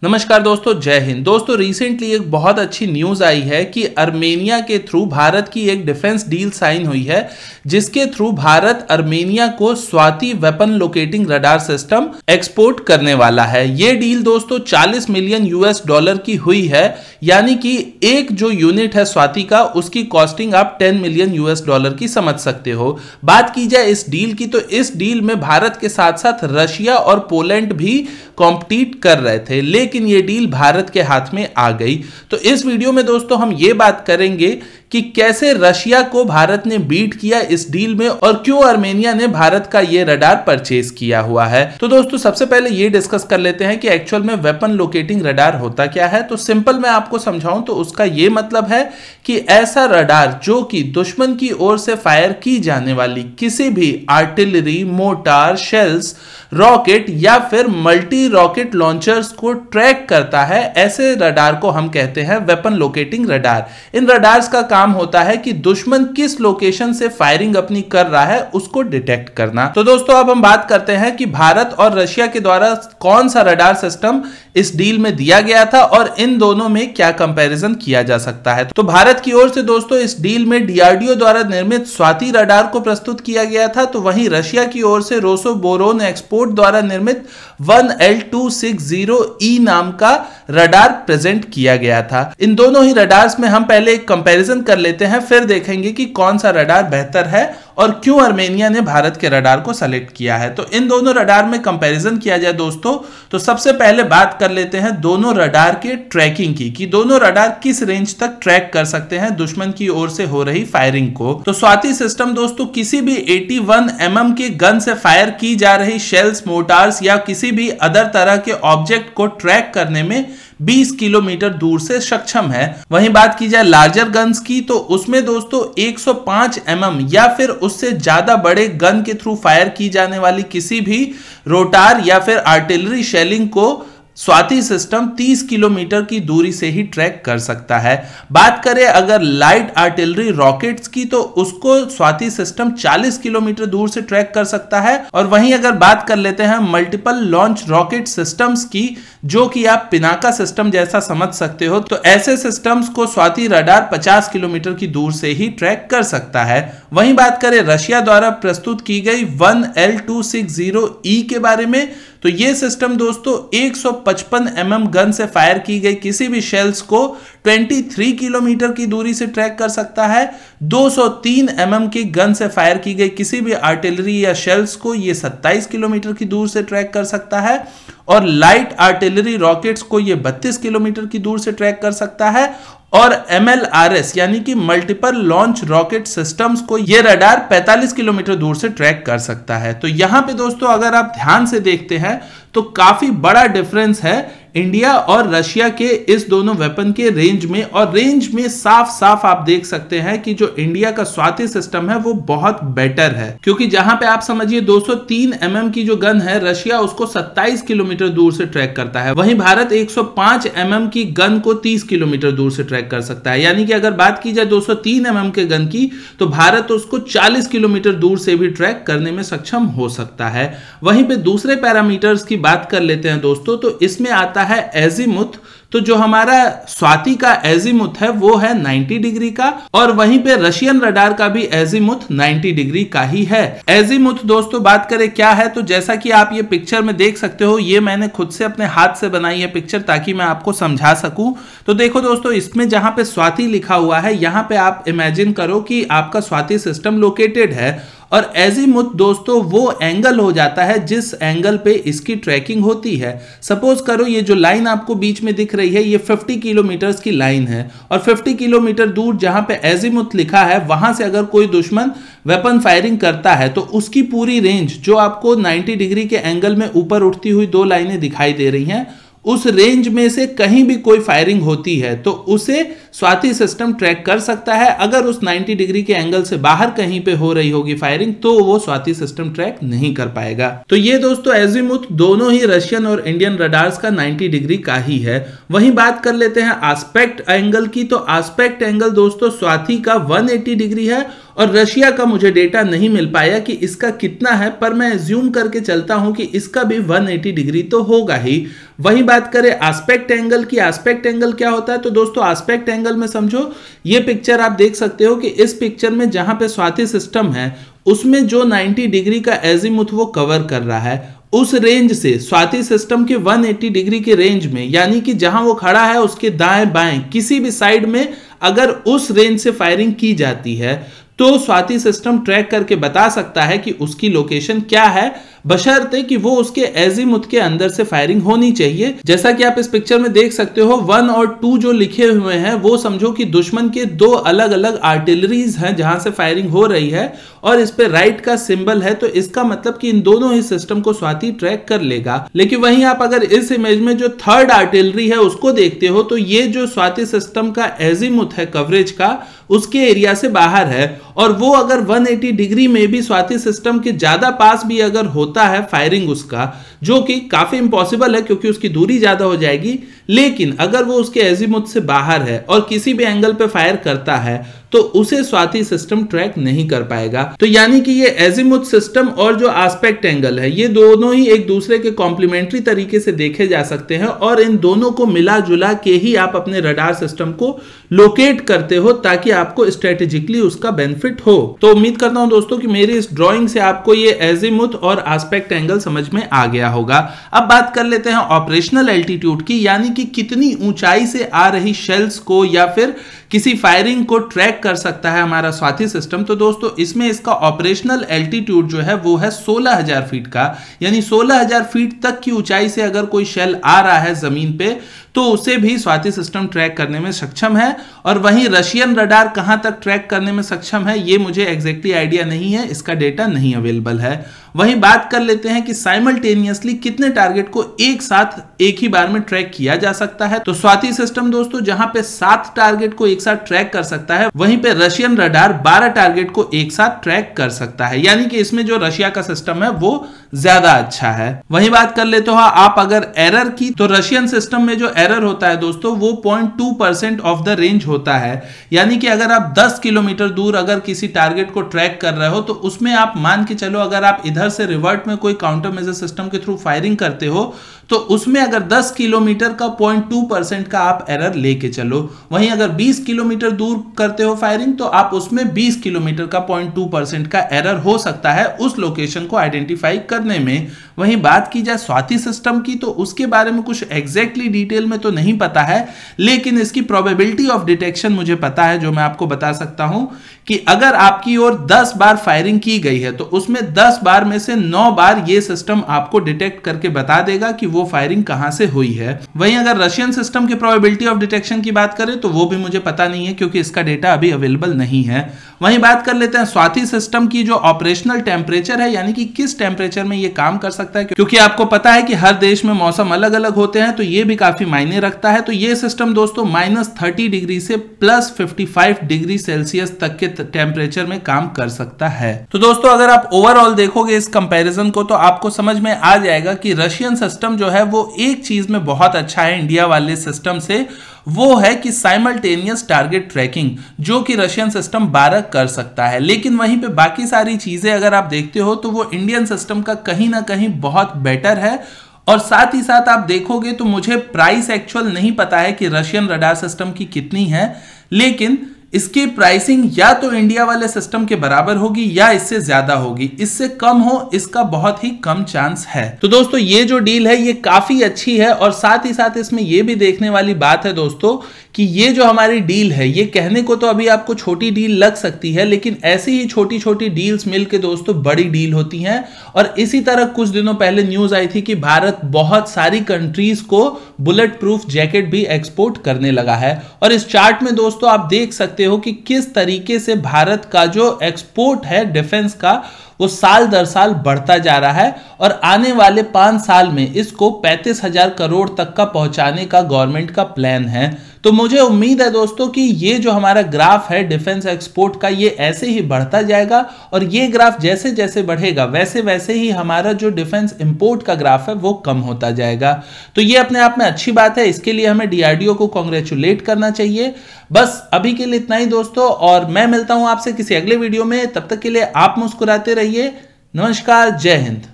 नमस्कार दोस्तों, जय हिंद। दोस्तों रिसेंटली एक बहुत अच्छी न्यूज आई है कि अर्मेनिया के थ्रू भारत की एक डिफेंस डील साइन हुई है, जिसके थ्रू भारत अर्मेनिया को Swati weapon locating radar system export करने वाला है। ये डील दोस्तों 40 मिलियन यूएस डॉलर की हुई है, यानी कि एक जो यूनिट है स्वाति का, उसकी कॉस्टिंग आप 10 मिलियन यूएस डॉलर की समझ सकते हो। बात की जाए इस डील की, तो इस डील में भारत के साथ साथ रशिया और पोलैंड भी कॉम्पिट कर रहे थे, लेकिन ये डील भारत के हाथ में आ गई। तो इस वीडियो में दोस्तों हम ये बात करेंगे कि कैसे रशिया को भारत ने बीट किया इस डील में और क्यों अर्मेनिया ने भारत का ये रडार परचेज किया हुआ है। तो दोस्तों सबसे पहले ये डिस्कस कर लेते हैं कि एक्चुअल में वेपन लोकेटिंग रडार होता क्या है। तो सिंपल मैं आपको समझाऊं तो उसका ये मतलब है कि ऐसा रडार जो कि दुश्मन की ओर से फायर की जाने वाली किसी भी आर्टिलरी, मोटार, शेल्स, रॉकेट या फिर मल्टी रॉकेट लॉन्चर्स को ट्रैक करता है, ऐसे रडार को हम कहते हैं वेपन लोकेटिंग रडार। इन रडार्स का काम होता है कि दुश्मन किस लोकेशन से फायरिंग अपनी कर रहा है उसको डिटेक्ट करना। तो दोस्तों अब हम बात करते हैं कि भारत और रशिया के द्वारा कौन सा रडार सिस्टम इस डील में दिया गया था और इन दोनों में क्या कंपैरिजन किया जा सकता है। तो भारत की ओर से दोस्तों इस डील में डीआरडीओ द्वारा निर्मित स्वाति रडार को प्रस्तुत किया गया था, तो वहीं रशिया की ओर से रोसोबोरोन एक्सपोर्ट द्वारा निर्मित 1L260E नाम का रडार प्रेजेंट किया गया था। इन दोनों ही रडार्स में हम पहले एक कंपैरिजन कर लेते हैं, फिर देखेंगे कि कौन सा रडार बेहतर है और क्यों अर्मेनिया ने भारत के रडार को सेलेक्ट किया है। तो इन दोनों रडार में कंपैरिजन किया जाए दोस्तों, तो सबसे पहले बात कर लेते हैं दोनों रडार के ट्रैकिंग की, कि दोनों रडार किस रेंज तक ट्रैक कर सकते हैं दुश्मन की ओर से हो रही फायरिंग को। तो स्वाति सिस्टम दोस्तों किसी भी 81 mm के गन से फायर की जा रही शेल्स, मोटार्स या किसी भी अदर तरह के ऑब्जेक्ट को ट्रैक करने में 20 किलोमीटर दूर से सक्षम है। वहीं बात की जाए लार्जर गन्स की, तो उसमें दोस्तों 105 mm या फिर उससे ज्यादा बड़े गन के थ्रू फायर की जाने वाली किसी भी रोटार या फिर आर्टिलरी शेलिंग को स्वाति सिस्टम 30 किलोमीटर की दूरी से ही ट्रैक कर सकता है। बात करें अगर लाइट आर्टिलरी रॉकेट्स की, तो उसको स्वाति सिस्टम 40 किलोमीटर दूर से ट्रैक कर सकता है। और वहीं अगर बात कर लेते हैं मल्टीपल लॉन्च रॉकेट सिस्टम्स की, जो कि आप पिनाका सिस्टम जैसा समझ सकते हो, तो ऐसे सिस्टम्स को स्वाति रडार 50 किलोमीटर की दूर से ही ट्रैक कर सकता है। वहीं बात करें रशिया द्वारा प्रस्तुत की गई 1L260E के बारे में, तो ये सिस्टम दोस्तों 155 mm गन से फायर की गई किसी भी शेल्स को 23 किलोमीटर की दूरी से ट्रैक कर सकता है। 203 mm की गन से फायर की गई किसी भी आर्टिलरी या शेल्स को ये 27 किलोमीटर की दूर से ट्रैक कर सकता है, और लाइट आर्टिलरी रॉकेट्स को ये 32 किलोमीटर की दूर से ट्रैक कर सकता है, और MLRS यानी कि मल्टीपल लॉन्च रॉकेट सिस्टम्स को ये रडार 45 किलोमीटर दूर से ट्रैक कर सकता है। तो यहां पे दोस्तों अगर आप ध्यान से देखते हैं तो काफी बड़ा डिफरेंस है इंडिया और रशिया के इस दोनों वेपन के रेंज में, और रेंज में साफ साफ आप देख सकते हैं कि जो इंडिया का स्वाति सिस्टम है वो बहुत बेटर है, क्योंकि जहां पे आप समझिए 203 mm की जो गन है, रशिया उसको 27 किलोमीटर दूर से ट्रैक करता है, वहीं भारत 105 mm की गन को 30 किलोमीटर दूर से ट्रैक कर सकता है। यानी कि अगर बात की जाए 203 mm के गन की, तो भारत उसको 40 किलोमीटर दूर से भी ट्रैक करने में सक्षम हो सकता है। वहीं पे दूसरे पैरामीटर्स की बात कर लेते हैं दोस्तों, तो इसमें आता है एजीमुथ। तो जो हमारा स्वाति का एजीमुथ है वो है 90 डिग्री का, और वहीं पे रशियन रडार का भी एजीमुथ 90 डिग्री का ही है। एजीमुथ दोस्तों बात करें क्या है, तो जैसा कि आप ये पिक्चर में देख सकते हो, ये मैंने खुद से अपने हाथ से बनाई है पिक्चर ताकि मैं आपको समझा सकूं। तो देखो दोस्तों, इसमें जहां पे स्वाति लिखा हुआ है, यहां पे आप इमेजिन करो कि आपका स्वाति सिस्टम लोकेटेड है, और एजीमुथ दोस्तों वो एंगल हो जाता है जिस एंगल पे इसकी ट्रैकिंग होती है। सपोज करो ये जो लाइन आपको बीच में दिख रही है, ये 50 किलोमीटर की लाइन है, और 50 किलोमीटर दूर जहां पे एजीमुथ लिखा है, वहां से अगर कोई दुश्मन वेपन फायरिंग करता है, तो उसकी पूरी रेंज जो आपको 90 डिग्री के एंगल में ऊपर उठती हुई दो लाइनें दिखाई दे रही हैं, उस रेंज में से कहीं भी कोई फायरिंग होती है तो उसे स्वाति सिस्टम ट्रैक कर सकता है। अगर उस 90 डिग्री के एंगल से बाहर कहीं पे हो रही होगी फायरिंग तो वो स्वाति सिस्टम ट्रैक नहीं कर पाएगा। तो ये दोस्तों एजीमुथ दोनों ही रशियन और इंडियन रडार्स का 90 डिग्री का ही है। वहीं बात कर लेते हैं एस्पेक्ट एंगल की, तो एस्पेक्ट एंगल दोस्तों स्वाति का 180 डिग्री है और रशिया का मुझे डेटा नहीं मिल पाया कि इसका कितना है, पर मैं एज्यूम करके चलता हूं कि इसका भी 180 डिग्री तो होगा ही। वहीं बात करें एस्पेक्ट एंगल की, एस्पेक्ट एंगल क्या होता है, तो दोस्तों एस्पेक्ट एंगल में समझो ये पिक्चर आप देख सकते हो कि इस पिक्चर में जहां पे स्वाति सिस्टम है उसमें जो 90 डिग्री का एजीमुथ वो कवर कर रहा है, उस रेंज से स्वाति सिस्टम के 180 डिग्री के रेंज में, यानी कि जहां वो खड़ा है उसके दाएं बाएं किसी भी साइड में अगर उस रेंज से फायरिंग की जाती है तो स्वाति सिस्टम ट्रैक करके बता सकता है कि उसकी लोकेशन क्या है, बशर्ते कि वो उसके एजीमुथ के अंदर से फायरिंग होनी चाहिए। जैसा कि आप इस पिक्चर में देख सकते हो 1 और 2 जो लिखे हुए हैं वो समझो कि दुश्मन के दो अलग अलग आर्टिलरीज हैं जहां से फायरिंग हो रही है और इस पे राइट का सिंबल है, तो इसका मतलब कि इन दोनों ही सिस्टम को स्वाति ट्रैक कर लेगा। लेकिन वहीं आप अगर इस इमेज में जो थर्ड आर्टिलरी है उसको देखते हो तो ये जो स्वाति सिस्टम का एजीमुथ है कवरेज का उसके एरिया से बाहर है और वो अगर 180 डिग्री में भी स्वाति सिस्टम के ज्यादा पास भी अगर होता है फायरिंग उसका, जो कि काफी इंपॉसिबल है क्योंकि उसकी दूरी ज्यादा हो जाएगी, लेकिन अगर वो उसके एजीमुथ से बाहर है और किसी भी एंगल पे फायर करता है तो उसे स्वाति सिस्टम ट्रैक नहीं कर पाएगा। तो यानी कि ये एजीमुथ सिस्टम और जो एस्पेक्ट एंगल है ये दोनों ही एक दूसरे के कॉम्प्लीमेंट्री तरीके से देखे जा सकते हैं और इन दोनों को मिला जुला के ही आप अपने रडार सिस्टम को लोकेट करते हो ताकि आपको स्ट्रेटेजिकली उसका बेनिफिट हो। तो उम्मीद करता हूं दोस्तों कि मेरी इस ड्राइंग से आपको ये एजीमुथ और एस्पेक्ट एंगल समझ में आ गया होगा। अब बात कर लेते हैं ऑपरेशनल एल्टीट्यूड की, यानी कि कितनी ऊंचाई से आ रही शेल्स को या फिर किसी फायरिंग को ट्रैक कर सकता है हमारा स्वाति सिस्टम। तो दोस्तों इसमें इसका ऑपरेशनल एल्टीट्यूड जो है वो है 16,000 फीट का, यानी 16,000 फीट तक की ऊंचाई से अगर कोई शेल आ रहा है जमीन पे तो उसे भी स्वाति सिस्टम ट्रैक करने में सक्षम है। और वहीं रशियन रडार कहां तक ट्रैक करने में सक्षम है ये मुझे एग्जैक्टली आइडिया नहीं है, इसका डेटा नहीं अवेलेबल है। वहीं बात कर लेते हैं कि साइमल्टेनियसली कितने टारगेट को एक साथ एक ही बार में ट्रैक किया जा सकता है। तो स्वाति सिस्टम दोस्तों जहां पे 7 टारगेट को एक साथ ट्रैक कर सकता है, वहीं पे रशियन रडार 12 टारगेट को एक साथ ट्रैक कर सकता है, यानी कि इसमें जो रशिया का सिस्टम है वो ज्यादा अच्छा है। वहीं बात कर लेते हो आप अगर एरर की, तो रशियन सिस्टम में जो एरर होता है दोस्तों वो 0.2% ऑफ द रेंज होता है, यानी कि अगर आप 10 किलोमीटर दूर अगर किसी टारगेट को ट्रैक कर रहे हो तो उसमें आप मान के चलो अगर आप इधर से रिवर्ट में कोई काउंटर मेजर सिस्टम के थ्रू फायरिंग करते हो तो उसमें अगर 10 किलोमीटर का 0.2% का आप एरर लेके चलो। वहीं अगर 20 किलोमीटर दूर करते हो फायरिंग तो आप उसमें 20 किलोमीटर का 0.2% का एरर हो सकता है उस लोकेशन को आइडेंटिफाई करने में। वहीं बात की जाए स्वाति सिस्टम की तो उसके बारे में कुछ एग्जैक्टली डिटेल में तो नहीं पता है, लेकिन इसकी प्रोबेबिलिटी ऑफ डिटेक्शन मुझे पता है, जो मैं आपको बता सकता हूं कि अगर आपकी ओर 10 बार फायरिंग की गई है तो उसमें 10 बार में से 9 बार ये सिस्टम आपको डिटेक्ट करके बता देगा कि वो फायरिंग कहां से हुई है। वहीं अगर रशियन सिस्टम की प्रोबेबिलिटी ऑफ डिटेक्शन की बात करें तो वो भी मुझे पता नहीं है क्योंकि इसका डेटा अभी अवेलेबल नहीं है। वहीं बात कर लेते हैं स्वाति सिस्टम की जो ऑपरेशनल टेम्परेचर है, यानी कि किस टेम्परेचर में ये काम कर सकता है, क्योंकि आपको पता है कि हर देश में मौसम अलग अलग होते हैं तो ये भी काफी मायने रखता है। तो ये सिस्टम दोस्तों -30 डिग्री से +55 डिग्री सेल्सियस तक के टेम्परेचर में काम कर सकता है। तो दोस्तों अगर आप ओवरऑल देखोगे इस कंपैरिजन को तो आपको समझ में आ जाएगा कि रशियन सिस्टम जो है वो एक चीज में बहुत अच्छा है इंडिया वाले सिस्टम से, वो है कि साइमल्टेनियस टारगेट ट्रैकिंग, जो कि रशियन सिस्टम 12 कर सकता है। लेकिन वहीं पे बाकी सारी चीजें अगर आप देखते हो तो वो इंडियन सिस्टम का कहीं ना कहीं बहुत बेटर है। और साथ ही साथ आप देखोगे तो मुझे प्राइस एक्चुअल नहीं पता है कि रशियन रडार सिस्टम की कितनी है, लेकिन इसकी प्राइसिंग या तो इंडिया वाले सिस्टम के बराबर होगी या इससे ज्यादा होगी, इससे कम हो इसका बहुत ही कम चांस है। तो दोस्तों ये जो डील है ये काफी अच्छी है और साथ ही साथ इसमें ये भी देखने वाली बात है दोस्तों कि ये जो हमारी डील है ये कहने को तो अभी आपको छोटी डील लग सकती है, लेकिन ऐसी ही छोटी छोटी डील्स मिलके दोस्तों बड़ी डील होती हैं। और इसी तरह कुछ दिनों पहले न्यूज आई थी कि भारत बहुत सारी कंट्रीज को बुलेट प्रूफ जैकेट भी एक्सपोर्ट करने लगा है। और इस चार्ट में दोस्तों आप देख सकते हो कि किस तरीके से भारत का जो एक्सपोर्ट है डिफेंस का वो साल दर साल बढ़ता जा रहा है और आने वाले 5 साल में इसको 35,000 करोड़ तक का पहुंचाने का गवर्नमेंट का प्लान है। तो मुझे उम्मीद है दोस्तों कि ये जो हमारा ग्राफ है डिफेंस एक्सपोर्ट का, ये ऐसे ही बढ़ता जाएगा और ये ग्राफ जैसे जैसे बढ़ेगा वैसे वैसे ही हमारा जो डिफेंस इंपोर्ट का ग्राफ है वो कम होता जाएगा। तो ये अपने आप में अच्छी बात है, इसके लिए हमें डीआरडीओ को कांग्रेचुलेट करना चाहिए। बस अभी के लिए इतना ही दोस्तों, और मैं मिलता हूं आपसे किसी अगले वीडियो में। तब तक के लिए आप मुस्कुराते रहिए। नमस्कार, जय हिंद।